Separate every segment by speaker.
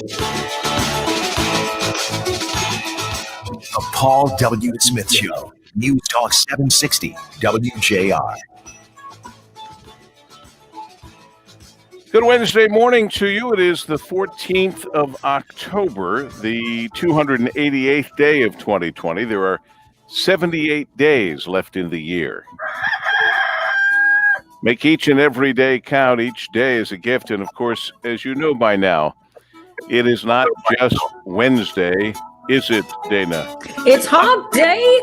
Speaker 1: The Paul W. Smith Show. News Talk 760 WJR.
Speaker 2: Good Wednesday morning to you. It is the 14th of October, the 288th day of 2020. There are 78 days left in the year. Make each and every day count. Each day is a gift. And of course, as you know by now, it is not just Wednesday, is it, Dana?
Speaker 3: It's hump day.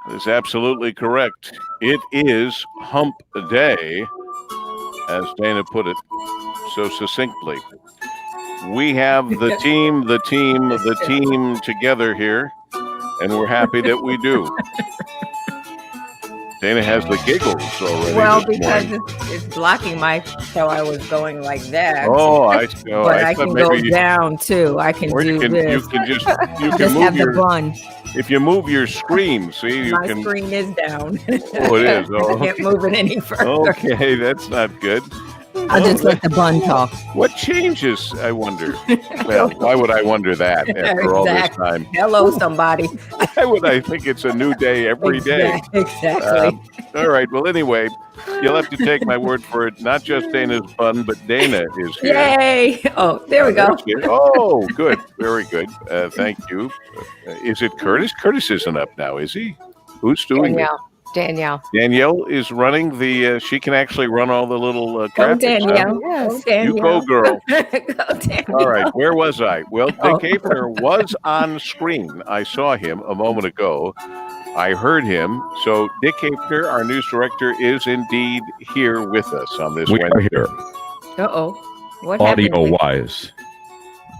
Speaker 2: That is absolutely correct. It is hump day, as Dana put it so succinctly. We have the team together here, and we're happy that we do. Dana has the giggles already.
Speaker 3: Well, because it's blocking my, so I was going like that.
Speaker 2: Oh,
Speaker 3: but I can go down too. I can do this.
Speaker 2: You can just
Speaker 3: move
Speaker 2: have
Speaker 3: the bun.
Speaker 2: If you move your screen, see,
Speaker 3: my screen is down.
Speaker 2: Oh, it is. Oh,
Speaker 3: I can't move it any further.
Speaker 2: Okay, that's not good.
Speaker 3: I'll just let the bun talk.
Speaker 2: What changes, I wonder? Well, why would I wonder that after all this time?
Speaker 3: Hello, somebody.
Speaker 2: Why would I think it's a new day every day?
Speaker 3: Exactly.
Speaker 2: All right. Well, anyway, you'll have to take my word for it. Not just Dana's bun, but Dana is here.
Speaker 3: Yay. Oh, there we go.
Speaker 2: Oh, good. Very good. Thank you. Is it Curtis? Curtis isn't up now, is he? Who's doing it? Danielle is running the, she can actually run all the little graphics.
Speaker 3: Go Danielle. Yes.
Speaker 2: You go, girl.
Speaker 3: Go Danielle.
Speaker 2: All right, where was I? Well, Dick Havener was on screen. I saw him a moment ago. I heard him. So Dick Havener, our news director, is indeed here with us on this Wednesday.
Speaker 4: We are here.
Speaker 3: Uh-oh. What
Speaker 4: Audio-wise.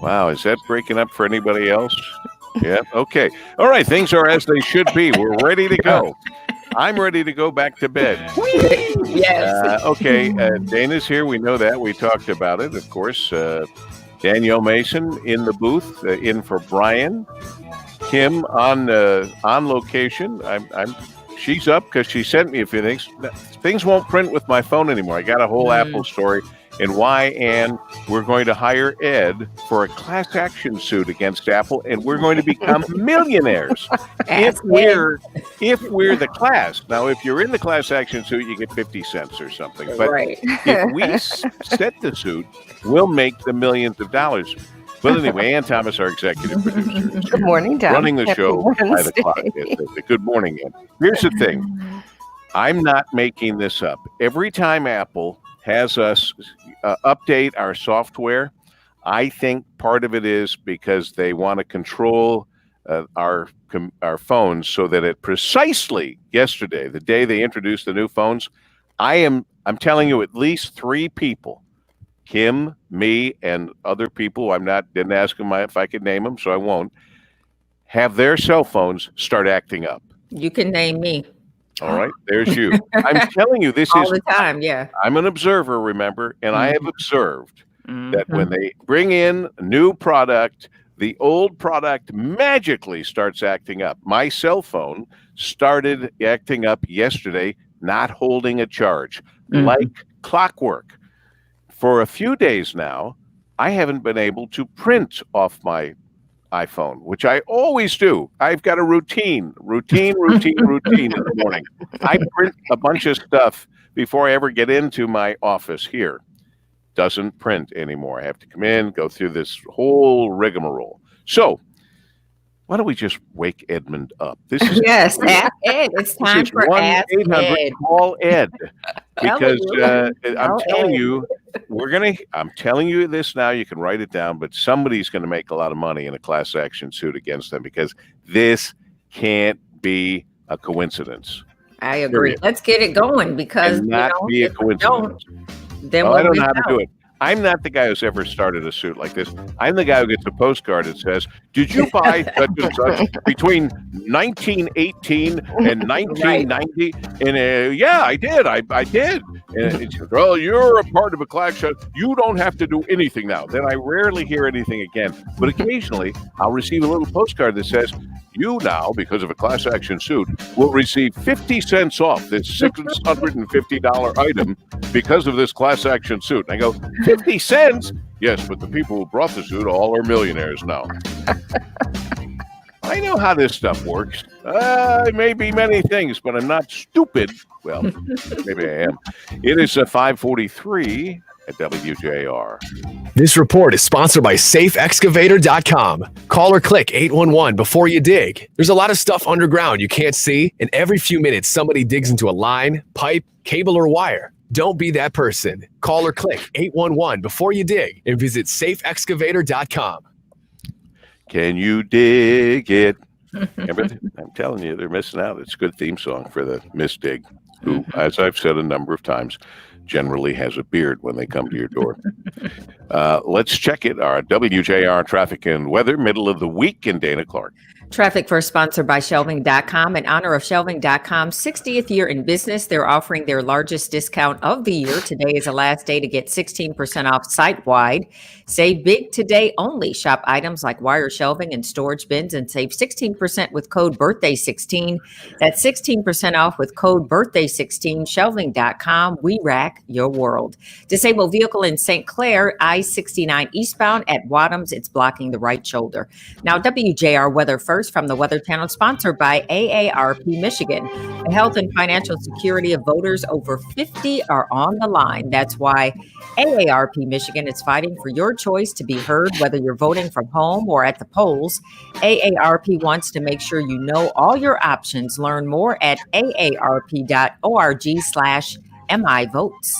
Speaker 2: Wow, is that breaking up for anybody else? Yeah, okay. All right, things are as they should be. We're ready to go. I'm ready to go back to bed.
Speaker 3: Yes.
Speaker 2: Okay, Dana's here. We know that. We talked about it, of course. Danielle Mason in the booth, in for Brian. Kim on location. She's up because she sent me a few things. Things won't print with my phone anymore. I got a whole Apple story and why, and we're going to hire Ed for a class action suit against Apple, and we're going to become millionaires if we're the class. Now, if you're in the class action suit, you get 50 cents or something. But if we set the suit, we'll make the millions of dollars. Well, anyway, Ann Thomas, our executive producer.
Speaker 5: Good morning, Tom.
Speaker 2: Running the show by the clock. Good morning, Ann. Here's the thing. I'm not making this up. Every time Apple has us update our software, I think part of it is because they want to control our phones so that it precisely yesterday, the day they introduced the new phones, I'm telling you at least 3 people, Kim, me, and other people, didn't ask them if I could name them, so I won't, have their cell phones start acting up.
Speaker 3: You can name me.
Speaker 2: All right, there's you. I'm telling you, this
Speaker 3: all
Speaker 2: is
Speaker 3: the time. Yeah,
Speaker 2: I'm an observer, remember, and I have observed that when they bring in a new product, the old product magically starts acting up. My cell phone started acting up yesterday, not holding a charge, like clockwork. For a few days now, I haven't been able to print off my iPhone, which I always do. I've got a routine in the morning. I print a bunch of stuff before I ever get into my office here. Doesn't print anymore. I have to come in, go through this whole rigmarole. So why don't we just wake Edmund up? This is
Speaker 3: Ask Ed. It's time for Ask Ed.
Speaker 2: Call Ed. Because I'm telling you, I'm telling you this now, you can write it down, but somebody's going to make a lot of money in a class action suit against them because this can't be a coincidence.
Speaker 3: I agree. Let's get it going because
Speaker 2: be a coincidence.
Speaker 3: Then
Speaker 2: I don't know how to do it. I'm not the guy who's ever started a suit like this. I'm the guy who gets a postcard that says, "Did you buy such and such between 1918 and 1990?" And yeah, I did. I did. And it says, "Well, you're a part of a class action. You don't have to do anything now." Then I rarely hear anything again. But occasionally, I'll receive a little postcard that says, "You now, because of a class action suit, will receive 50 cents off this $650 item because of this class action suit." And I go, 50 cents? Yes, but the people who brought the suit all are millionaires now. I know how this stuff works. It may be many things, but I'm not stupid. Well, maybe I am. It is 5:43 at WJR.
Speaker 4: This report is sponsored by SafeExcavator.com. Call or click 811 before you dig. There's a lot of stuff underground you can't see, and every few minutes somebody digs into a line, pipe, cable, or wire. Don't be that person. Call or click 811 before you dig and visit SafeExcavator.com.
Speaker 2: Can you dig it? I'm telling you, they're missing out. It's a good theme song for the Miss Dig, who, as I've said a number of times, generally has a beard when they come to your door. Let's check it. Our WJR traffic and weather, middle of the week in Dana Clark.
Speaker 3: Traffic first sponsored by Shelving.com. In honor of Shelving.com's 60th year in business, they're offering their largest discount of the year. Today is the last day to get 16% off site-wide. Save big today only. Shop items like wire shelving and storage bins and save 16% with code BIRTHDAY16. That's 16% off with code BIRTHDAY16. Shelving.com. We rack your world. Disabled vehicle in St. Clair, I-69 eastbound at Wadhams. It's blocking the right shoulder. Now, WJR weather first from the Weather Channel, sponsored by AARP Michigan. The health and financial security of voters over 50 are on the line. That's why AARP Michigan is fighting for your choice to be heard, whether you're voting from home or at the polls. AARP wants to make sure you know all your options. Learn more at aarp.org/MIVotes.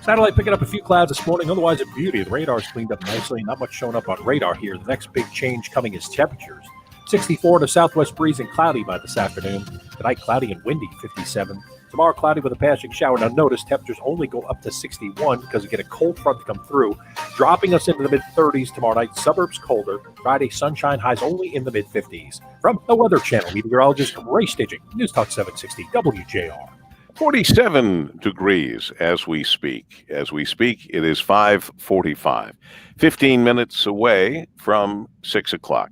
Speaker 5: Satellite picking up a few clouds this morning. Otherwise, a beauty. The radar's cleaned up nicely. Not much showing up on radar here. The next big change coming is temperatures. 64 to southwest breeze and cloudy by this afternoon. Tonight, cloudy and windy, 57. Tomorrow, cloudy with a passing shower. Now, notice temperatures only go up to 61 because we get a cold front come through, dropping us into the mid-30s tomorrow night. Suburbs colder. Friday, sunshine, highs only in the mid-50s. From the Weather Channel, meteorologist Ray Staging, News Talk 760 WJR.
Speaker 2: 47 degrees as we speak. As we speak, it is 5:45, 15 minutes away from 6 o'clock.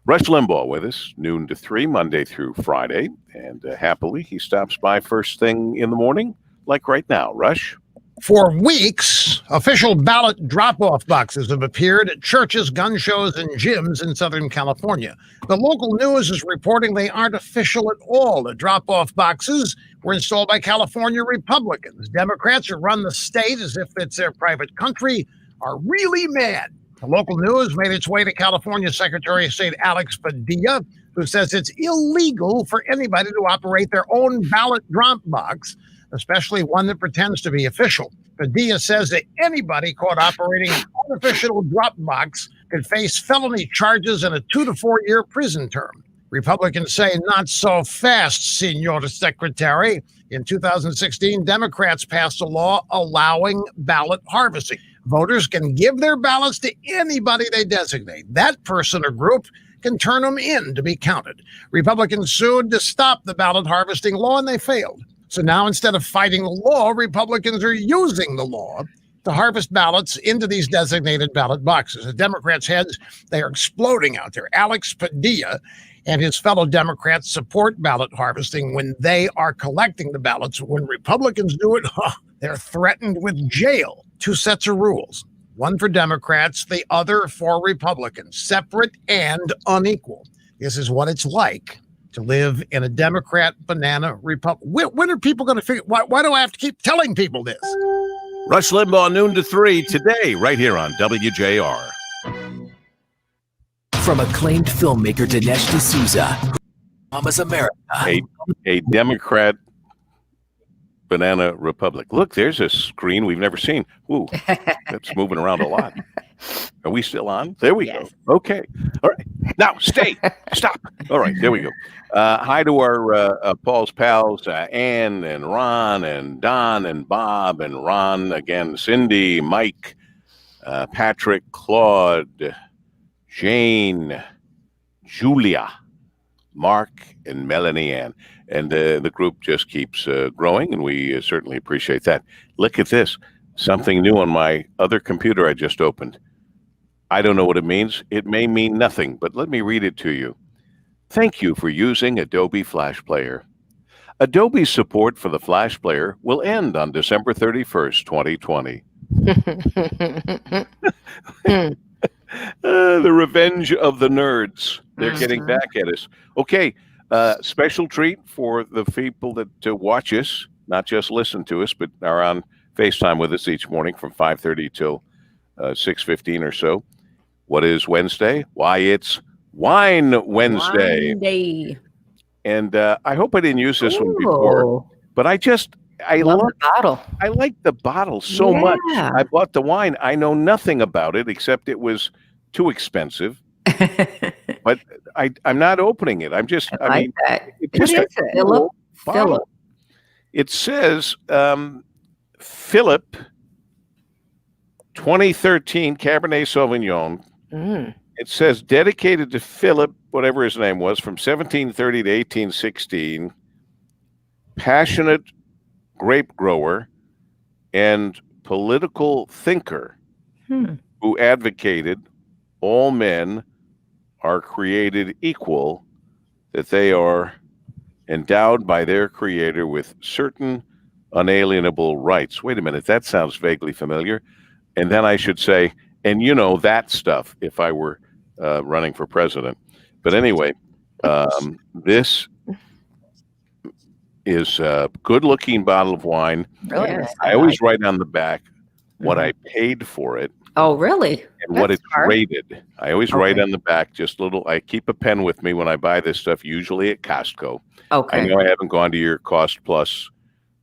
Speaker 2: Rush Limbaugh with us, noon to 3, Monday through Friday. And happily, he stops by first thing in the morning, like right now. Rush?
Speaker 6: For weeks, official ballot drop-off boxes have appeared at churches, gun shows, and gyms in Southern California. The local news is reporting they aren't official at all. The drop-off boxes were installed by California Republicans. Democrats who run the state as if it's their private country are really mad. The local news made its way to California Secretary of State Alex Padilla, who says it's illegal for anybody to operate their own ballot drop box, especially one that pretends to be official. Padilla says that anybody caught operating an unofficial drop box could face felony charges and a 2 to 4 year prison term. Republicans say not so fast, Senor Secretary. In 2016, Democrats passed a law allowing ballot harvesting. Voters can give their ballots to anybody they designate. That person or group can turn them in to be counted. Republicans sued to stop the ballot harvesting law, and they failed. So now, instead of fighting the law, Republicans are using the law to harvest ballots into these designated ballot boxes. The Democrats' heads, they are exploding out there. Alex Padilla and his fellow Democrats support ballot harvesting when they are collecting the ballots. When Republicans do it, they're threatened with jail. 2 sets of rules, one for Democrats, the other for Republicans, separate and unequal. This is what it's like to live in a Democrat banana republic. When are people going to figure, why do I have to keep telling people this?
Speaker 2: Rush Limbaugh, noon to 3 today, right here on WJR.
Speaker 1: From acclaimed filmmaker Dinesh D'Souza, Mama's America.
Speaker 2: A Democrat banana republic. Look, there's a screen we've never seen. Ooh, that's moving around a lot. Are we still on? There we go. Okay. All right. Now, stay. Stop. All right. There we go. Hi to our Paul's pals, Ann and Ron and Don and Bob and Ron again, Cindy, Mike, Patrick, Claude, Jane, Julia, Mark, and Melanie Ann. And the group just keeps growing, and we certainly appreciate that. Look at this. Something new on my other computer I just opened. I don't know what it means. It may mean nothing, but let me read it to you. Thank you for using Adobe Flash Player. Adobe's support for the Flash Player will end on December 31st, 2020. The revenge of the nerds. They're getting back at us. Okay, special treat for the people that watch us, not just listen to us, but are on FaceTime with us each morning from 5:30 till 6:15 or so. What is Wednesday? Why, it's Wine Wednesday.
Speaker 3: Wine Day.
Speaker 2: And I hope I didn't use this one before, but I
Speaker 7: love the bottle.
Speaker 2: I like the bottle so much. I bought the wine. I know nothing about it except it was too expensive. But I'm not opening it. I'm just, I mean, it's just
Speaker 7: What is it?
Speaker 3: Philip.
Speaker 2: It says Philip 2013 Cabernet Sauvignon. It says dedicated to Philip, whatever his name was, from 1730 to 1816, passionate grape grower and political thinker who advocated all men are created equal, that they are endowed by their creator with certain unalienable rights. Wait a minute, that sounds vaguely familiar. And then I should say, and you know that stuff if I were running for president. But anyway, this is a good-looking bottle of wine.
Speaker 7: Really nice.
Speaker 2: I always write on the back what I paid for it.
Speaker 3: Oh, really?
Speaker 2: And what it's
Speaker 7: smart.
Speaker 2: rated. I always write on the back just little. I keep a pen with me when I buy this stuff, usually at Costco.
Speaker 3: Okay.
Speaker 2: I know I haven't gone to your Cost Plus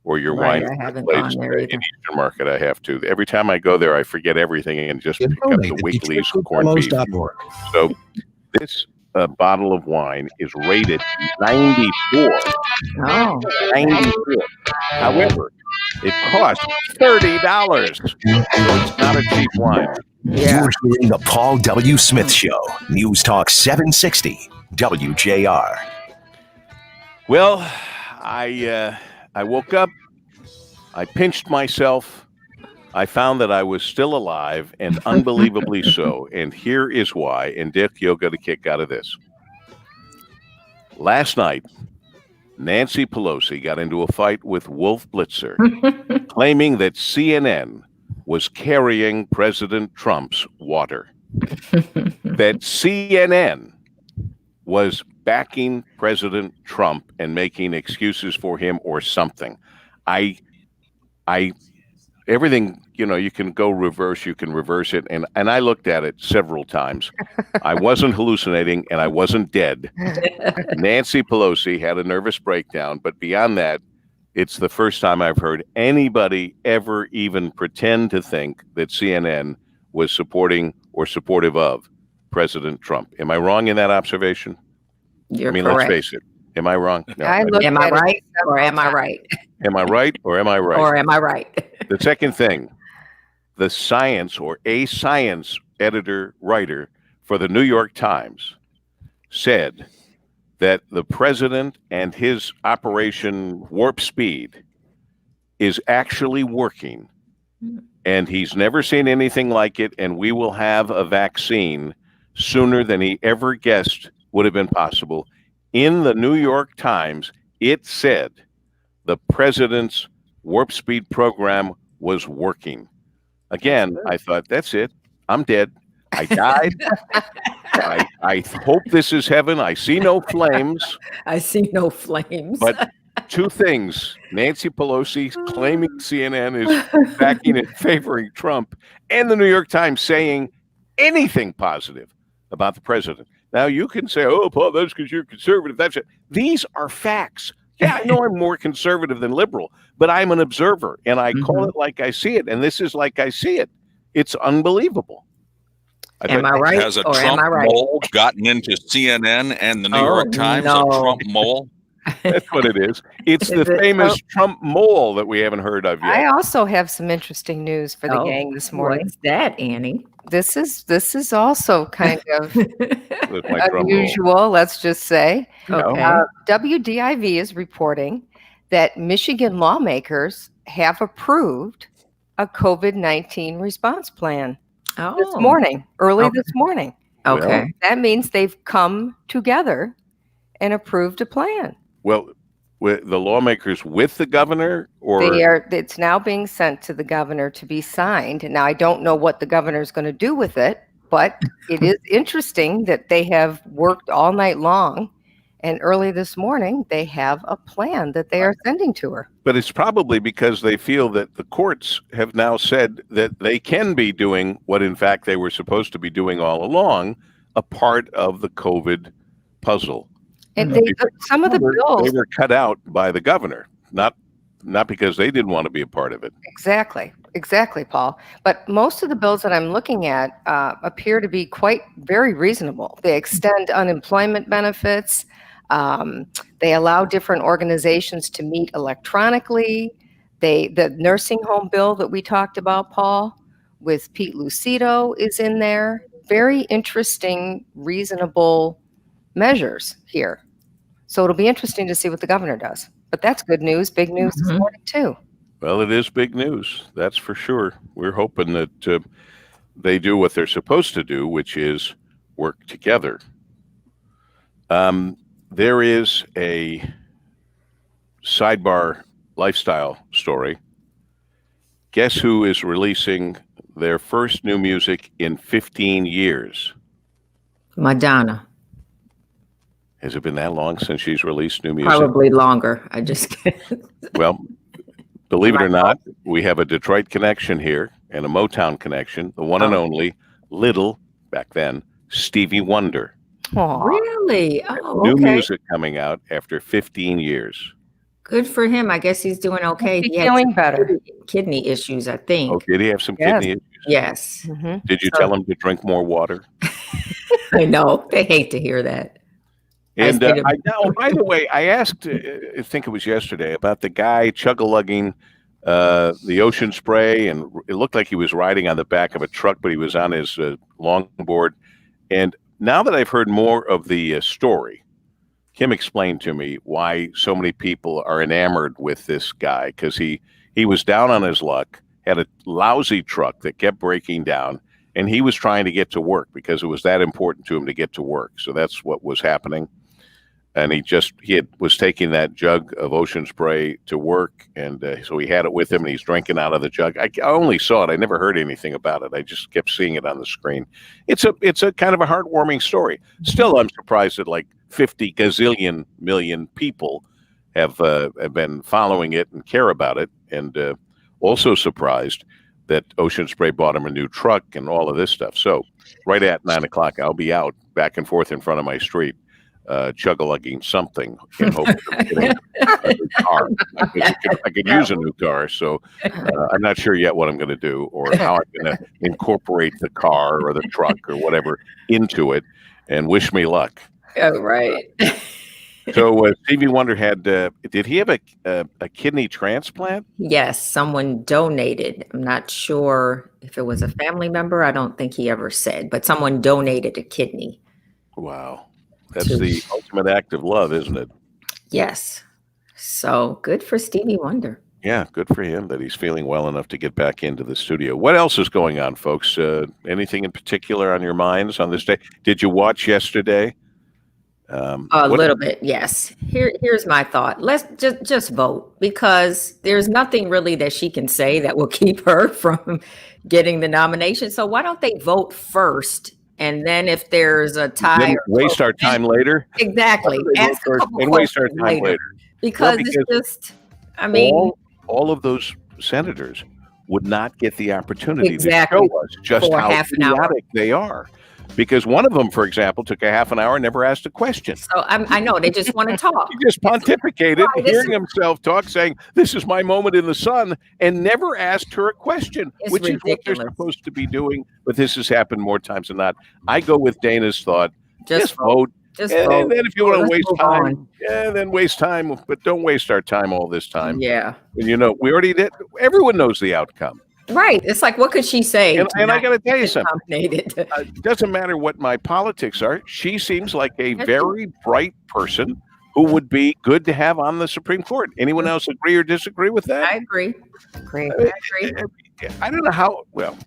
Speaker 2: or your
Speaker 3: Right,
Speaker 2: wine
Speaker 3: I haven't
Speaker 2: place
Speaker 3: gone there
Speaker 2: in
Speaker 3: either.
Speaker 2: Eastern Market. I have to. Every time I go there, I forget everything and just pick up the weeklies corned beef. So this bottle of wine is rated 94.
Speaker 3: Oh,
Speaker 2: 94. However, it costs $30. So it's not a cheap wine.
Speaker 3: yeah.
Speaker 1: You're hearing the Paul W. Smith Show. News Talk 760 WJR.
Speaker 2: Well, I woke up, I pinched myself, I found that I was still alive, and unbelievably so. And here is why. And Dick, you'll get a kick out of this. Last night, Nancy Pelosi got into a fight with Wolf Blitzer, claiming that CNN was carrying President Trump's water. That CNN was backing President Trump and making excuses for him or something. Everything, you can go reverse, you can reverse it. And I looked at it several times. I wasn't hallucinating and I wasn't dead. Nancy Pelosi had a nervous breakdown, but beyond that, it's the first time I've heard anybody ever even pretend to think that CNN was supporting or supportive of President Trump. Am I wrong in that observation?
Speaker 3: You're
Speaker 2: Let's
Speaker 3: correct.
Speaker 2: face it. Am I wrong? No,
Speaker 3: Am I right or am I right?
Speaker 2: Am I right or am I right?
Speaker 3: Or am I right?
Speaker 2: The second thing, the science or a science editor writer for the New York Times said that the president and his Operation Warp Speed is actually working, and he's never seen anything like it, and we will have a vaccine sooner than he ever guessed would have been possible. In the New York Times, it said the president's Warp Speed program was working. Again, I thought, that's it. I'm dead. I died. I hope this is heaven. I see no flames.
Speaker 3: I see no flames.
Speaker 2: But two things. Nancy Pelosi claiming CNN is backing and favoring Trump, and the New York Times saying anything positive about the president. Now, you can say, oh, Paul, that's because you're conservative. That's it. These are facts. Yeah, I know I'm more conservative than liberal, but I'm an observer, and I call it like I see it, and this is like I see it. It's unbelievable.
Speaker 3: Am I right
Speaker 8: Has a
Speaker 3: or
Speaker 8: Trump
Speaker 3: am I right?
Speaker 8: mole gotten into CNN and the New York Times?
Speaker 3: no.
Speaker 8: A Trump mole?
Speaker 2: That's what it is. It's the famous Trump mole that we haven't heard of
Speaker 7: I
Speaker 2: yet.
Speaker 7: also have some interesting news for the gang this morning.
Speaker 3: What's that, Annie?
Speaker 7: This is also kind of
Speaker 2: With my drum roll.
Speaker 7: unusual, let's just say.
Speaker 3: Okay.
Speaker 7: WDIV is reporting that Michigan lawmakers have approved a COVID-19 response plan this morning, early this morning.
Speaker 3: Okay.
Speaker 7: That means they've come together and approved a plan.
Speaker 2: Well, with the lawmakers with the governor, or
Speaker 7: it's now being sent to the governor to be signed. Now, I don't know what the governor is going to do with it, but it is interesting that they have worked all night long, and early this morning they have a plan that they are sending to her.
Speaker 2: But it's probably because they feel that the courts have now said that they can be doing what in fact they were supposed to be doing all along, a part of the COVID puzzle.
Speaker 7: And some of the bills,
Speaker 2: they were cut out by the governor, not because they didn't want to be a part of it.
Speaker 7: Exactly, Paul. But most of the bills that I'm looking at appear to be very reasonable. They extend unemployment benefits. They allow different organizations to meet electronically. The nursing home bill that we talked about, Paul, with Pete Lucido is in there. Very interesting, reasonable measures here. So it'll be interesting to see what the governor does. But that's good news, big news this morning too.
Speaker 2: Well, it is big news, that's for sure. We're hoping that they do what they're supposed to do, which is work together. There is a sidebar lifestyle story. Guess who is releasing their first new music in 15 years?
Speaker 3: Madonna.
Speaker 2: Has it been that long since she's released new music?
Speaker 3: Probably longer. I just
Speaker 2: Well, believe it or not, we have a Detroit connection here and a Motown connection, the one and only little, back then, Stevie Wonder.
Speaker 7: Aww.
Speaker 3: Really? Oh,
Speaker 2: New
Speaker 3: okay.
Speaker 2: music coming out after 15 years.
Speaker 3: Good for him. I guess he's doing okay.
Speaker 7: He's
Speaker 3: He had
Speaker 7: feeling
Speaker 3: some
Speaker 7: better.
Speaker 3: kidney issues, I think.
Speaker 2: Oh, did he have some
Speaker 7: Yes.
Speaker 2: kidney issues?
Speaker 3: Yes.
Speaker 7: Mhm.
Speaker 2: Did you tell him to drink more water?
Speaker 3: I know. They hate to hear that.
Speaker 2: And
Speaker 3: said it-
Speaker 2: I know, by the way, I asked, I think it was yesterday, about the guy chug-a-lugging the ocean spray, and it looked like he was riding on the back of a truck, but he was on his longboard. And now that I've heard more of the story, Kim explained to me why so many people are enamored with this guy, because he was down on his luck, had a lousy truck that kept breaking down, and he was trying to get to work because it was that important to him to get to work. So that's what was happening. And was taking that jug of ocean spray to work, and so he had it with him, and he's drinking out of the jug. I only saw it; I never heard anything about it. I just kept seeing it on the screen. It's a kind of a heartwarming story. Still, I'm surprised that like 50 gazillion million people have been following it and care about it, and also surprised that Ocean Spray bought him a new truck and all of this stuff. So, right at 9 o'clock, I'll be out back and forth in front of my street. Chug-a-lugging something in hopes of getting a new car. I could use a new car, so I'm not sure yet what I'm going to do or how I'm going to incorporate the car or the truck or whatever into it, and wish me luck.
Speaker 3: Oh, right.
Speaker 2: So Stevie Wonder did he have a kidney transplant?
Speaker 3: Yes, someone donated. I'm not sure if it was a family member. I don't think he ever said, but someone donated a kidney.
Speaker 2: Wow. That's the ultimate act of love, isn't it?
Speaker 3: Yes. So good for Stevie Wonder.
Speaker 2: Yeah, good for him that he's feeling well enough to get back into the studio. What else is going on, folks? Anything in particular on your minds on this day? Did you watch yesterday?
Speaker 3: A little bit, yes. Here's my thought. Let's just vote, because there's nothing really that she can say that will keep her from getting the nomination. So why don't they vote first? And then if there's a tie,
Speaker 2: Then waste our time later.
Speaker 3: Exactly. Ask a couple
Speaker 2: and waste our
Speaker 3: questions
Speaker 2: time later.
Speaker 3: Because it's just, I mean,
Speaker 2: all of those senators would not get the opportunity
Speaker 3: Exactly.
Speaker 2: to show us just
Speaker 3: For
Speaker 2: how
Speaker 3: half an hour.
Speaker 2: idiotic they are. Because one of them, for example, took a half an hour and never asked a question.
Speaker 3: so I know they just want to talk.
Speaker 2: He just pontificated,
Speaker 3: Right,
Speaker 2: hearing himself talk, saying, "This is my moment in the sun," and never asked her a question,
Speaker 3: It's
Speaker 2: which is what they're
Speaker 3: ridiculous.
Speaker 2: supposed to be doing. But this has happened more times than not. I go with Dana's thought. Just vote.
Speaker 3: Just
Speaker 2: And
Speaker 3: vote.
Speaker 2: then if you want to
Speaker 3: Let's
Speaker 2: waste
Speaker 3: move
Speaker 2: time,
Speaker 3: on.
Speaker 2: then waste time. But don't waste our time all this time.
Speaker 3: Yeah.
Speaker 2: And we already did. Everyone knows the outcome.
Speaker 3: Right. It's like, what could she say?
Speaker 2: And I
Speaker 3: not
Speaker 2: got to tell you
Speaker 3: get
Speaker 2: something.
Speaker 3: nominated?
Speaker 2: It doesn't matter what my politics are. She seems like a very bright person who would be good to have on the Supreme Court. Anyone else agree or disagree with that?
Speaker 3: I agree.
Speaker 7: Great.
Speaker 3: I agree.
Speaker 2: I don't know how. Well,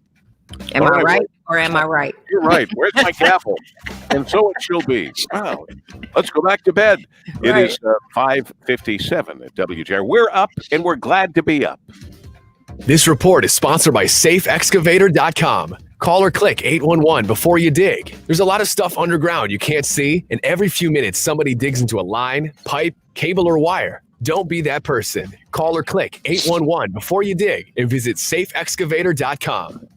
Speaker 3: Am
Speaker 2: All
Speaker 3: I
Speaker 2: right,
Speaker 3: right or am I right?
Speaker 2: You're right. Where's my gavel? And so it shall be. Wow. Let's go back to bed. It
Speaker 3: Right.
Speaker 2: is 5:57 at WJR. We're up, and we're glad to be up.
Speaker 4: This report is sponsored by safeexcavator.com. Call or click 811 before you dig. There's a lot of stuff underground you can't see, and every few minutes somebody digs into a line, pipe, cable, or wire. Don't be that person. Call or click 811 before you dig and visit safeexcavator.com.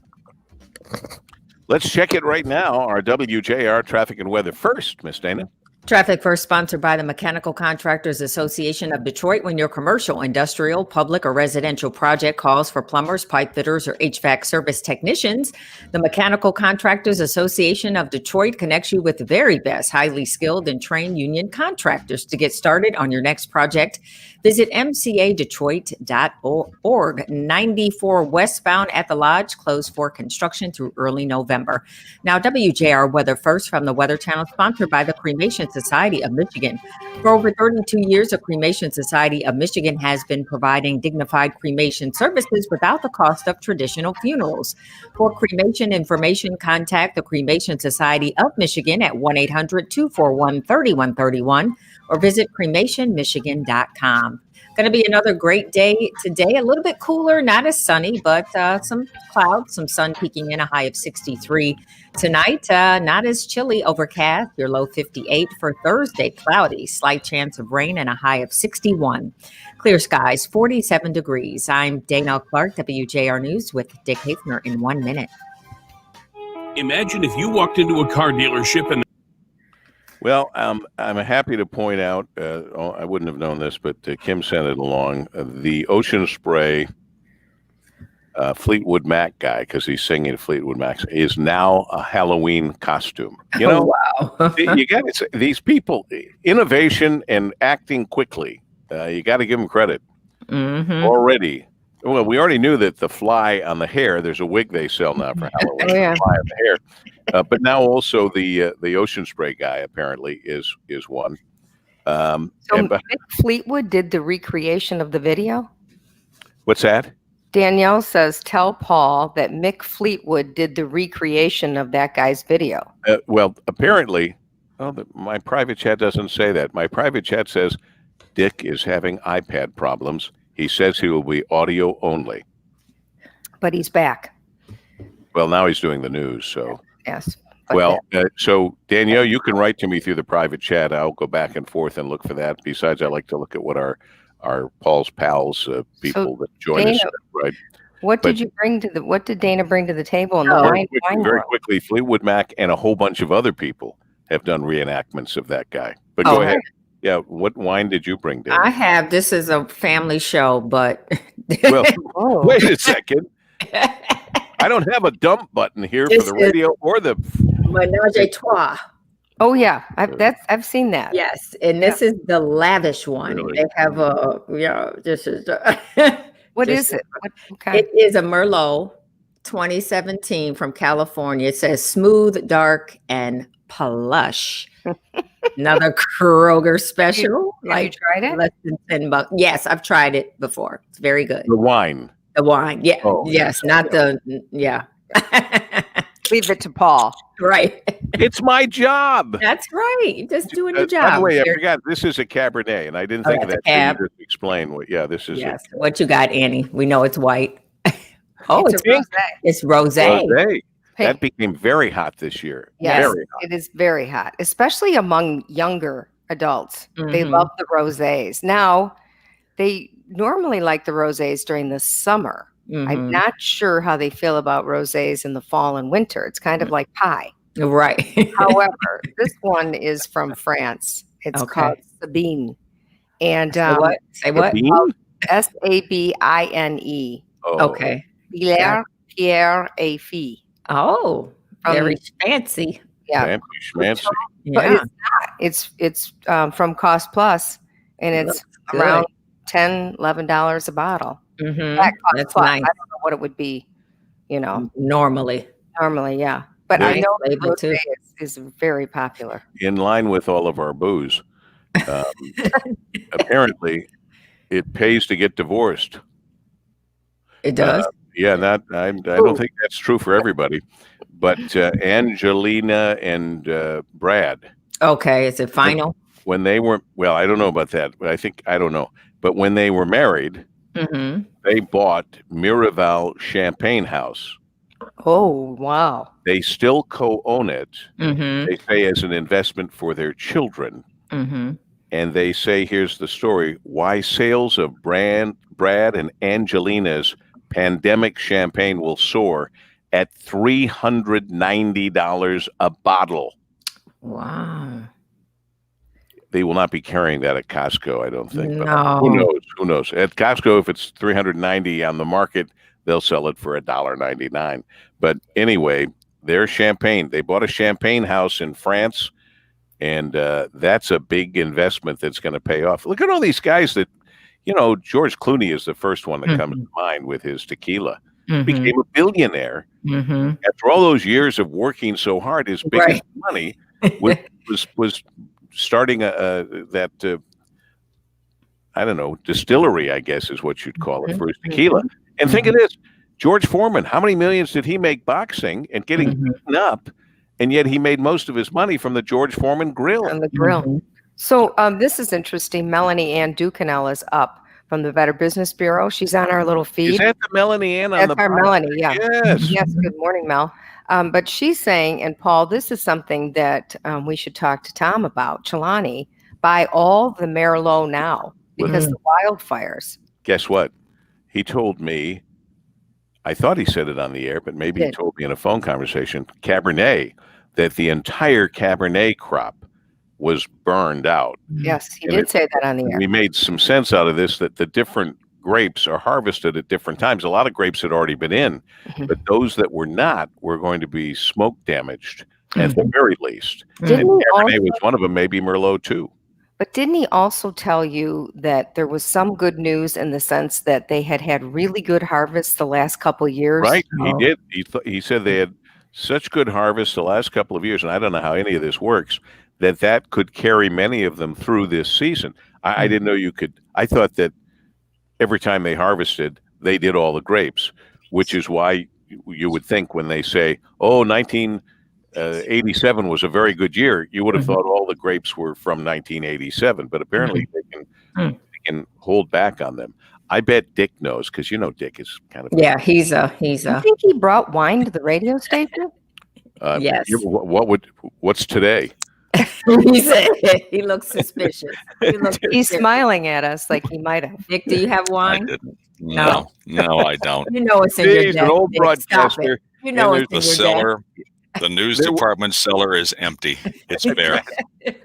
Speaker 2: Let's check it right now. Our WJR traffic and weather first, Miss Dana.
Speaker 3: Traffic First, sponsored by the Mechanical Contractors Association of Detroit. When your commercial, industrial, public, or residential project calls for plumbers, pipe fitters, or HVAC service technicians, the Mechanical Contractors Association of Detroit connects you with the very best, highly skilled and trained union contractors. To get started on your next project, visit mcadetroit.org. 94 westbound at the Lodge, closed for construction through early November. Now, WJR Weather First from the Weather Channel, sponsored by the Cremation Society of Michigan. For over 32 years, the Cremation Society of Michigan has been providing dignified cremation services without the cost of traditional funerals. For cremation information, contact the Cremation Society of Michigan at 1-800-241-3131 or visit cremationmichigan.com. Going to be another great day today. A little bit cooler, not as sunny, but some clouds, some sun peeking in, a high of 63. Tonight, not as chilly, overcast, your low 58. For Thursday, cloudy, slight chance of rain and a high of 61. Clear skies, 47 degrees. I'm Dana Clark, WJR News with Dick Hafner in 1 minute.
Speaker 9: Imagine if you walked into a car dealership and
Speaker 2: Well, I'm happy to point out, I wouldn't have known this, but Kim sent it along. The Ocean Spray Fleetwood Mac guy, because he's singing Fleetwood Mac, is now a Halloween costume. You know,
Speaker 3: wow.
Speaker 2: you got these people, innovation and acting quickly. You got to give them credit.
Speaker 3: Mm-hmm.
Speaker 2: Already. Well, we already knew that the fly on the hair, there's a wig they sell now for Halloween.
Speaker 7: Yeah.
Speaker 2: The fly on the hair. But now also the Ocean Spray guy apparently is one.
Speaker 7: So Mick Fleetwood did the recreation of the video?
Speaker 2: What's that?
Speaker 7: Danielle says, tell Paul that Mick Fleetwood did the recreation of that guy's video.
Speaker 2: Well, apparently, my private chat doesn't say that. My private chat says Dick is having iPad problems. He says he will be audio only.
Speaker 7: But he's back.
Speaker 2: Well, now he's doing the news, so.
Speaker 7: Yes.
Speaker 2: Well, so Danielle, you can write to me through the private chat. I'll go back and forth and look for that. Besides, I like to look at what our Paul's pals, people that join us, right?
Speaker 7: What did Dana bring to the table? In the
Speaker 2: very quickly, Fleetwood Mac and a whole bunch of other people have done reenactments of that guy. But go ahead. Yeah, what wine did you bring, Dana?
Speaker 3: This is a family show, but.
Speaker 2: Well, wait a second. I don't have a dump button here for the radio or the
Speaker 3: Menage a trois.
Speaker 7: Oh yeah, I've seen that.
Speaker 3: Yes, and this is the lavish one.
Speaker 2: Really?
Speaker 3: They have this is
Speaker 7: What is it?
Speaker 3: It is a Merlot 2017 from California. It says smooth, dark, and plush. Another Kroger special.
Speaker 7: Have you tried it?
Speaker 3: Less than $10. Yes, I've tried it before. It's very good.
Speaker 2: The wine.
Speaker 3: The wine. Yeah.
Speaker 2: Oh,
Speaker 3: yes. Not yeah.
Speaker 7: Leave it to Paul.
Speaker 3: Right.
Speaker 2: It's my job.
Speaker 3: That's right. You're just doing your job.
Speaker 2: By the way, I forgot. This is a Cabernet, and I didn't think of that.
Speaker 3: Cab.
Speaker 2: You just explain what. Yeah, this is.
Speaker 3: Yes. What you got, Annie? We know it's white.
Speaker 7: It's
Speaker 3: pink. It's rosé.
Speaker 2: Rosé. That became very hot this year.
Speaker 7: Yes,
Speaker 2: very hot.
Speaker 7: It is very hot, especially among younger adults.
Speaker 3: Mm-hmm.
Speaker 7: They love the rosés. Now, they normally like the rosés during the summer.
Speaker 3: Mm-hmm.
Speaker 7: I'm not sure how they feel about rosés in the fall and winter. It's kind of like pie.
Speaker 3: Right.
Speaker 7: However, this one is from France. It's called Sabine. And
Speaker 3: Say what?
Speaker 7: Sabine.
Speaker 2: Oh.
Speaker 3: Okay.
Speaker 7: Hilaire, Pierre, et Fille.
Speaker 3: Oh, very fancy.
Speaker 7: Yeah.
Speaker 2: Fancy.
Speaker 7: But
Speaker 3: Yeah.
Speaker 7: it's not. It's from Cost Plus, and it's around $10-11 a bottle.
Speaker 3: Mm-hmm.
Speaker 7: That Cost
Speaker 3: That's
Speaker 7: Plus.
Speaker 3: nice.
Speaker 7: I don't know what it would be,
Speaker 3: Normally.
Speaker 7: yeah. But I
Speaker 3: Nice
Speaker 7: know
Speaker 3: label, too.
Speaker 7: rosé is very popular.
Speaker 2: In line with all of our booze, apparently, it pays to get divorced.
Speaker 3: It does.
Speaker 2: Yeah, I don't think that's true for everybody, but Angelina and Brad.
Speaker 3: Okay, is it final?
Speaker 2: When they were, well, I don't know about that, but I don't know. But when they were married,
Speaker 3: Mm-hmm.
Speaker 2: they bought Miraval Champagne House.
Speaker 7: Oh, wow.
Speaker 2: They still co-own it.
Speaker 3: Mm-hmm.
Speaker 2: They say as an investment for their children.
Speaker 3: Mm-hmm.
Speaker 2: And they say, here's the story, why sales of Brad and Angelina's pandemic champagne will soar at $390 a bottle.
Speaker 3: Wow.
Speaker 2: They will not be carrying that at Costco, I don't think. But
Speaker 3: No.
Speaker 2: who knows? At Costco, if it's $390 on the market, they'll sell it for $1.99. But anyway, their champagne, they bought a champagne house in France, and that's a big investment that's going to pay off. Look at all these guys that, George Clooney is the first one that comes to mind with his tequila.
Speaker 3: Mm-hmm.
Speaker 2: Became a billionaire.
Speaker 3: Mm-hmm.
Speaker 2: After all those years of working so hard, his biggest money was starting I don't know, distillery, I guess is what you'd call it, for his tequila. And think of this, George Foreman, how many millions did he make boxing and getting beaten up? And yet he made most of his money from the George Foreman grill.
Speaker 7: On the grill. So this is interesting. Melanie Ann Ducanel is up from the Better Business Bureau. She's on our little feed.
Speaker 2: Is that the Melanie Ann on
Speaker 7: That's
Speaker 2: the
Speaker 7: our
Speaker 2: bottom?
Speaker 7: Melanie, yeah.
Speaker 2: Yes.
Speaker 7: Yes, good morning, Mel. But she's saying, and Paul, this is something that we should talk to Tom about. Chilani, buy all the Merlot now because the wildfires.
Speaker 2: Guess what? He told me, I thought he said it on the air, but maybe he told me in a phone conversation, Cabernet, that the entire Cabernet crop was burned out.
Speaker 7: Yes, he did say that on the air.
Speaker 2: We made some sense out of this, that the different grapes are harvested at different times. A lot of grapes had already been in, but those that were not were going to be smoke damaged at the very least. And Cabernet was one of them, maybe Merlot too.
Speaker 7: But didn't he also tell you that there was some good news in the sense that they had really good harvests the last couple of years?
Speaker 2: Right, he did. He said they had such good harvests the last couple of years, and I don't know how any of this works, that could carry many of them through this season. I didn't know you could. I thought that every time they harvested, they did all the grapes, which is why you would think when they say, oh, 1987 was a very good year, you would have thought all the grapes were from 1987, but apparently they can hold back on them. I bet Dick knows, because Dick is kind of
Speaker 3: he's
Speaker 7: You think he brought wine to the radio station?
Speaker 3: Yes.
Speaker 2: What's today?
Speaker 3: He looks suspicious.
Speaker 7: He's smiling at us like he might have.
Speaker 3: Dick, do you have wine?
Speaker 8: I didn't. No, I don't.
Speaker 3: You know it's in your
Speaker 2: He's
Speaker 3: desk,
Speaker 2: an old
Speaker 3: Dick. Stop
Speaker 2: broadcaster.
Speaker 3: it. You know it's in
Speaker 8: The
Speaker 3: your
Speaker 8: cellar, the news department cellar is empty. It's bare.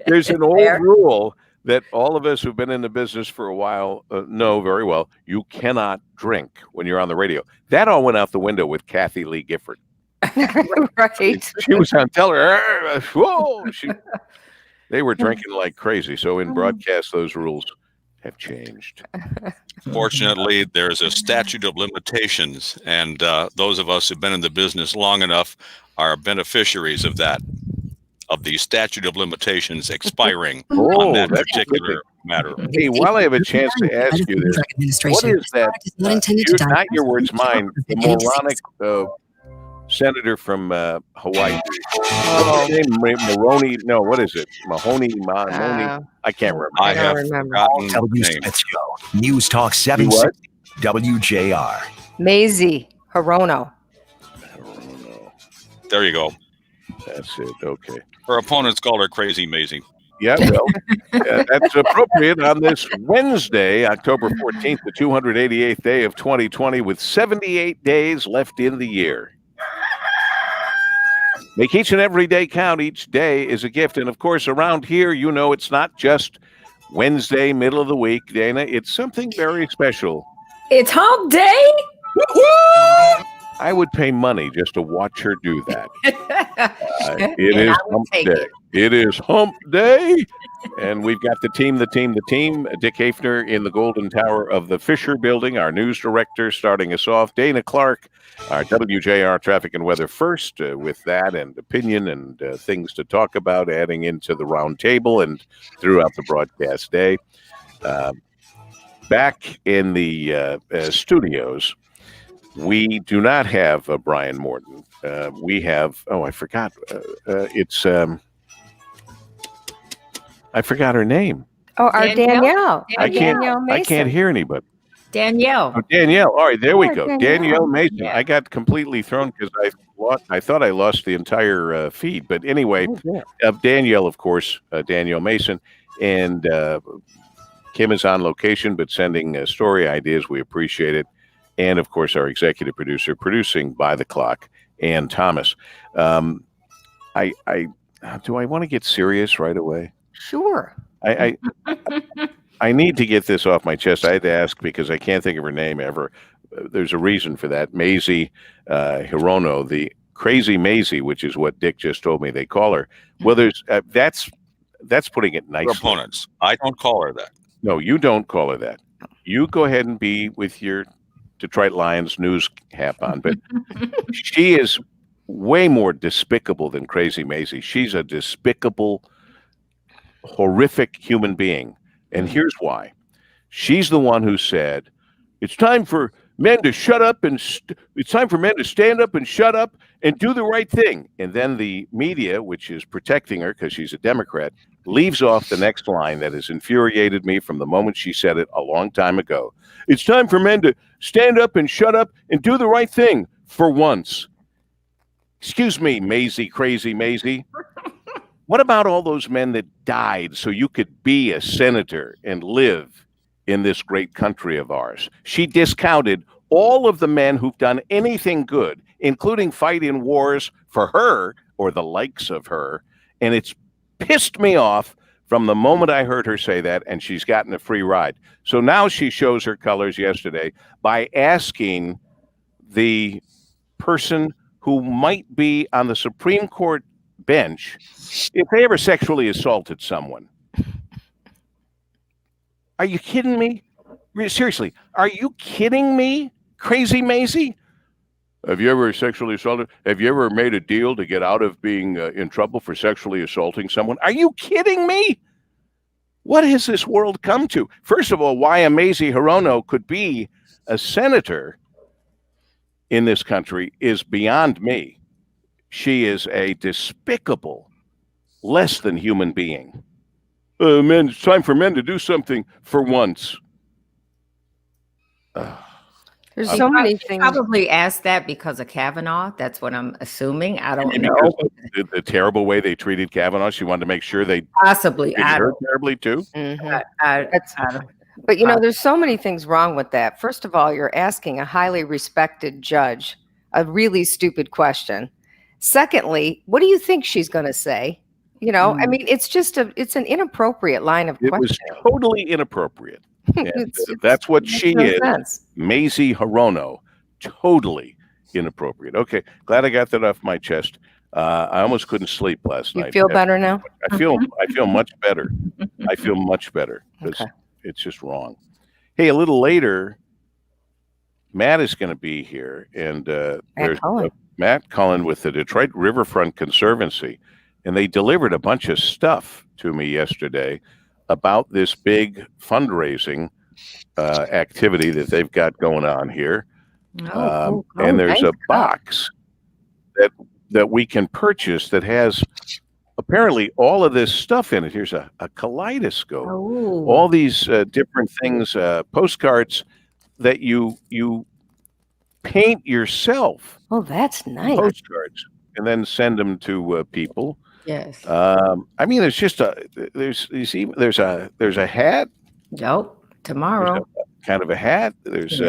Speaker 2: There's an old rule that all of us who've been in the business for a while know very well. You cannot drink when you're on the radio. That all went out the window with Kathy Lee Gifford.
Speaker 7: Right.
Speaker 2: She was on television. Whoa! They were drinking like crazy. So in broadcast, those rules have changed.
Speaker 8: Fortunately, there's a statute of limitations, and those of us who've been in the business long enough are beneficiaries of that, of the statute of limitations expiring on that particular matter.
Speaker 2: Hey, while I have a chance to ask you this, what is that? Not your words, mine. The moronic senator from Hawaii. What's his name? Maroney? No, what is it? Mahoney? I can't remember.
Speaker 8: I have forgotten
Speaker 1: W.
Speaker 8: the name.
Speaker 1: Smith Show. News Talk 760 WJR.
Speaker 7: Maisie Hirono.
Speaker 8: There you go.
Speaker 2: That's it. Okay.
Speaker 8: Her opponents called her Crazy Maisie.
Speaker 2: Yeah, well, that's appropriate on this Wednesday, October 14th, the 288th day of 2020, with 78 days left in the year. Make each and every day count. Each day is a gift. And, of course, around here, it's not just Wednesday, middle of the week, Dana. It's something very special.
Speaker 3: It's hump day.
Speaker 2: I would pay money just to watch her do that. It
Speaker 3: And
Speaker 2: is
Speaker 3: I will
Speaker 2: hump
Speaker 3: take
Speaker 2: day.
Speaker 3: it.
Speaker 2: It is hump day. And we've got the team. Dick Hafner in the Golden Tower of the Fisher Building, our news director, starting us off. Dana Clark, our WJR Traffic and Weather First, with that and opinion and things to talk about, adding into the round table and throughout the broadcast day. Back in the studios, We do not have Brian Morton. We have, I forgot. I forgot her name.
Speaker 7: Oh, our
Speaker 3: Danielle.
Speaker 7: Danielle.
Speaker 2: I can't hear anybody.
Speaker 3: Danielle.
Speaker 2: Oh, Danielle. All right, there we go. Danielle Mason.
Speaker 3: Yeah.
Speaker 2: I got completely thrown because I thought I lost the entire feed. But anyway, Danielle, of course, Danielle Mason. And Kim is on location, but sending story ideas. We appreciate it. And, of course, our executive producer, producing by the clock, Ann Thomas. Do I want to get serious right away?
Speaker 7: Sure.
Speaker 2: I need to get this off my chest. I had to ask because I can't think of her name ever. There's a reason for that. Maisie Hirono, the crazy Maisie, which is what Dick just told me they call her. Well, there's that's putting it nicely.
Speaker 8: Her opponents. I don't call her that.
Speaker 2: No, you don't call her that. You go ahead and be with your Detroit Lions news hat on, but she is way more despicable than crazy Maisie. She's a despicable, horrific human being. And here's why. She's the one who said, it's time for men to shut up and it's time for men to stand up and shut up and do the right thing. And then the media, which is protecting her because she's a Democrat, leaves off the next line that has infuriated me from the moment she said it a long time ago. It's time for men to stand up and shut up and do the right thing for once. Excuse me, Maisie, crazy Maisie. What about all those men that died so you could be a senator and live in this great country of ours? She discounted all of the men who've done anything good, including fight in wars for her or the likes of her. And it's pissed me off from the moment I heard her say that, and she's gotten a free ride. So now she shows her colors yesterday by asking the person who might be on the Supreme Court bench if they ever sexually assaulted someone. Are you kidding me? Seriously, are you kidding me, crazy Maisie? Have you ever sexually assaulted? Have you ever made a deal to get out of being in trouble for sexually assaulting someone? Are you kidding me? What has this world come to? First of all, why a Maisie Hirono could be a senator in this country is beyond me. She is a despicable, less than human being. Men, it's time for men to do something for once.
Speaker 7: There's so many things.
Speaker 3: Probably asked that because of Kavanaugh. That's what I'm assuming. I don't know.
Speaker 2: The terrible way they treated Kavanaugh, she wanted to make sure they
Speaker 3: Possibly.
Speaker 2: treated her terribly too.
Speaker 7: But, you know, there's so many things wrong with that. First of all, you're asking a highly respected judge a really stupid question. Secondly, what do you think she's going to say? You know, I mean, it's just it's an inappropriate line of questioning.
Speaker 2: It was totally inappropriate. That's what she is.
Speaker 7: Sense.
Speaker 2: Maisie Hirono. Totally inappropriate. Okay, glad I got that off my chest. I almost couldn't sleep last night.
Speaker 7: You feel better now?
Speaker 2: I feel much better. I feel much better because it's just wrong. Hey, a little later, Matt is going to be here, and there's Matt Cullen with the Detroit Riverfront Conservancy, and they delivered a bunch of stuff to me yesterday about this big fundraising activity that they've got going on here. And there's a box that we can purchase that has apparently all of this stuff in it. Here's a kaleidoscope, all these different things, postcards that you paint yourself.
Speaker 7: Oh, that's nice.
Speaker 2: Postcards, and then send them to people.
Speaker 3: Yes.
Speaker 2: I mean, there's just there's a hat.
Speaker 3: Yep. Tomorrow.
Speaker 2: Kind of a hat. There's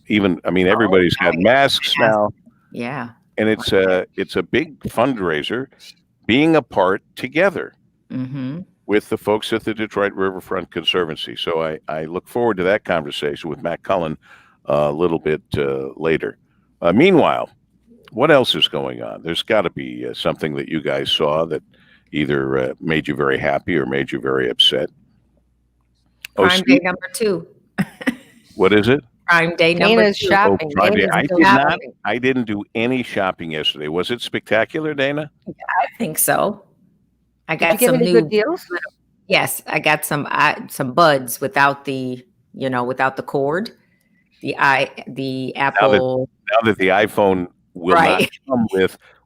Speaker 2: even. I mean, everybody's got masks now.
Speaker 3: Yeah.
Speaker 2: And it's a big fundraiser, being apart together with the folks at the Detroit Riverfront Conservancy. So I look forward to that conversation with Matt Cullen a little bit later. Meanwhile, what else is going on? There's got to be something that you guys saw that either made you very happy or made you very upset.
Speaker 3: Prime Day number 2.
Speaker 2: What is it?
Speaker 3: Prime Day number 2.
Speaker 7: Shopping.
Speaker 2: Prime Day. I didn't do any shopping yesterday. Was it spectacular, Dana?
Speaker 3: I think so. I got
Speaker 7: Did you
Speaker 3: some
Speaker 7: get any
Speaker 3: new
Speaker 7: good deals.
Speaker 3: Yes, I got some buds without the cord. The Apple.
Speaker 2: Now that the iPhone will
Speaker 3: Right.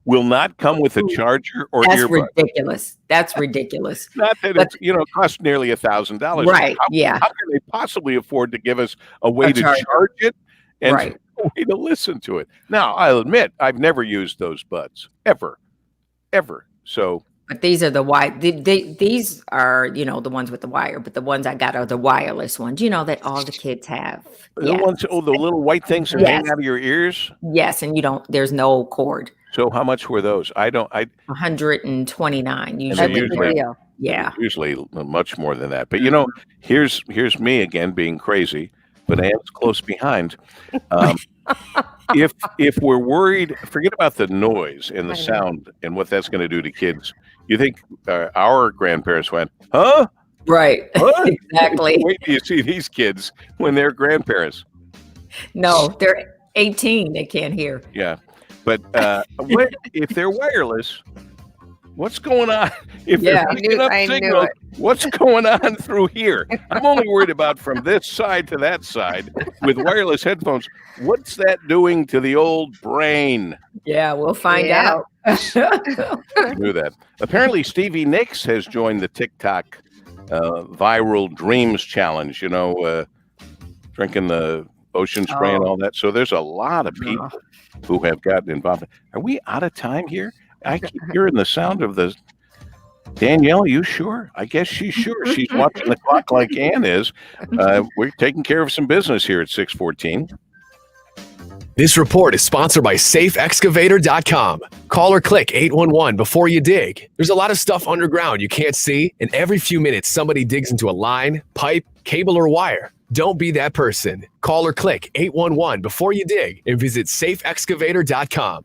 Speaker 2: not come with a charger or
Speaker 3: That's
Speaker 2: earbud.
Speaker 3: ridiculous. That's ridiculous.
Speaker 2: Not that
Speaker 3: But-
Speaker 2: it costs nearly $1,000.
Speaker 3: Right,
Speaker 2: How,
Speaker 3: yeah.
Speaker 2: How can they possibly afford to give us a way to
Speaker 3: charger.
Speaker 2: charge it and
Speaker 3: Right.
Speaker 2: a way to listen to it? Now, I'll admit I've never used those buds ever. So
Speaker 3: But these are the these are, the ones with the wire, but the ones I got are the wireless ones, that all the kids have.
Speaker 2: the ones, the little white things that hang
Speaker 3: Yes.
Speaker 2: out of your ears.
Speaker 3: Yes, and there's no cord.
Speaker 2: So how much were those? I
Speaker 3: 129
Speaker 2: they're
Speaker 3: usually.
Speaker 2: usually-
Speaker 3: Yeah.
Speaker 2: usually much more than that. But here's me again being crazy, but Anne's close behind. If we're worried, forget about the noise and the sound and what that's going to do to kids. You think our grandparents went, huh?
Speaker 3: Right.
Speaker 2: Huh?
Speaker 3: Exactly.
Speaker 2: Wait till you see these kids when they're grandparents.
Speaker 3: No, they're 18. They can't hear.
Speaker 2: Yeah. But if they're wireless, what's going on? If
Speaker 3: Yeah.
Speaker 2: they're picking up
Speaker 7: I knew
Speaker 2: signals,
Speaker 7: it.
Speaker 2: what's going on through here? I'm only worried about from this side to that side with wireless headphones. What's that doing to the old brain?
Speaker 3: Yeah, we'll find
Speaker 7: Yeah.
Speaker 3: out.
Speaker 2: I knew that. Apparently, Stevie Nicks has joined the TikTok viral dreams challenge. Drinking the ocean spray and all that. So there's a lot of people who have gotten involved. Are we out of time here? I keep hearing the sound of the Danielle. Are you sure? I guess she's sure. She's watching the clock like Ann is. We're taking care of some business here at 6:14.
Speaker 4: This report is sponsored by safeexcavator.com. Call or click 811 before you dig. There's a lot of stuff underground you can't see, and every few minutes somebody digs into a line, pipe, cable, or wire. Don't be that person. Call or click 811 before you dig and visit safeexcavator.com.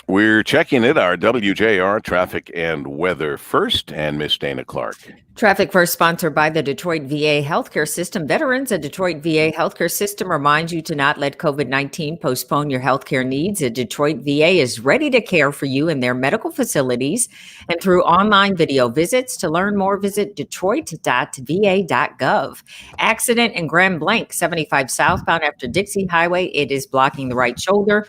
Speaker 2: We're checking it, our WJR traffic and weather first, and Miss Dana Clark.
Speaker 3: Traffic First, sponsored by the Detroit VA Healthcare System. Veterans, the Detroit VA Healthcare System reminds you to not let COVID-19 postpone your healthcare needs. The Detroit VA is ready to care for you in their medical facilities and through online video visits. To learn more, visit detroit.va.gov. Accident in Grand Blanc, 75 southbound after Dixie Highway. It is blocking the right shoulder.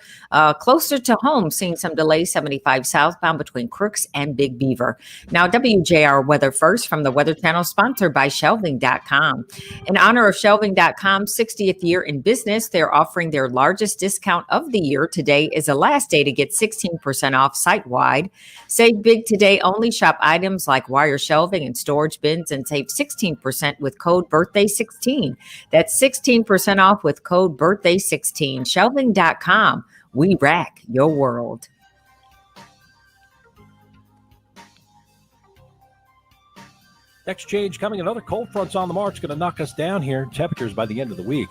Speaker 3: Closer to home, seeing some delays, 75 southbound between Crooks and Big Beaver. Now, WJR Weather First from the Weather Channel, sponsored by shelving.com. In honor of shelving.com's 60th year in business, they're offering their largest discount of the year. Today is the last day to get 16% off site-wide. Save big today. Only shop items like wire shelving and storage bins and save 16% with code BIRTHDAY16. That's 16% off with code BIRTHDAY16. Shelving.com. We rack your world.
Speaker 5: Next change coming. Another cold front's on the march. Going to knock us down here. Temperatures by the end of the week.